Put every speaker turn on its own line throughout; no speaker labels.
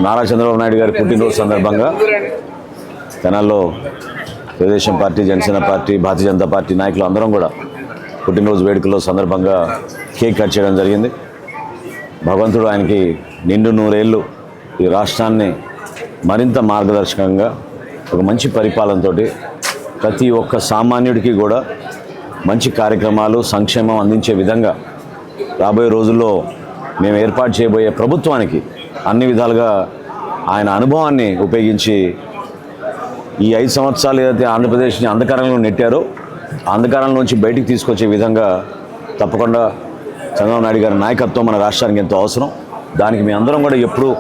నారా చంద్రబాబు నాయుడు గారి పుట్టినరోజు సందర్భంగా తెనాల్లో Telugu Desam party, Janasena party, Bharatiya Janata party నాయకులు అందరం కూడా పుట్టినరోజు వేడుకల్లో సందర్భంగా కేక్ కట్ చేయడం జరిగింది. భగవంతుడు ఆయనకి నిండు నూరేళ్ళు ఈ రాష్ట్రాన్ని మరింత మార్గదర్శకంగా ఒక మంచి పరిపాలనతో ప్రతి ఒక్క సామాన్యుడికి కూడా మంచి కార్యక్రమాలు, సంక్షేమం అందించే విధంగా రాబోయే రోజుల్లో మేము ఏర్పాటు చేయబోయే ప్రభుత్వానికి అన్ని విధాలుగా ఆయన అనుభవాన్ని ఉపయోగించి ఈ 5 సంవత్సరాలు ఏదైతే ఆంధ్రప్రదేశ్ని అంధకారంలో నెట్టారో అంధకారంలోంచి బయటికి తీసుకొచ్చే విధంగా తప్పకుండా చంద్రబాబు నాయుడు గారి నాయకత్వం మన రాష్ట్రానికి ఎంతో అవసరం. దానికి మీ అందరం కూడా ఎప్పుడూ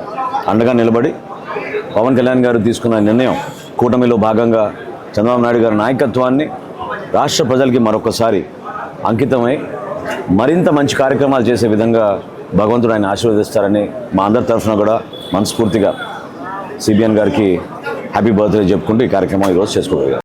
అండగా నిలబడి పవన్ కళ్యాణ్ గారు తీసుకున్న నిర్ణయం కూటమిలో భాగంగా చంద్రబాబు నాయుడు గారి నాయకత్వాన్ని రాష్ట్ర ప్రజలకి మరొకసారి అంకితమై మరింత మంచి కార్యక్రమాలు చేసే విధంగా భగవంతుడు ఆయన ఆశీర్వదిస్తారని మా అందరి తరఫున కూడా మనస్ఫూర్తిగా సిబిఎన్ గారికి హ్యాపీ బర్త్డే చెప్పుకుంటూ ఈ కార్యక్రమం ఈరోజు చేసుకోగలిగారు.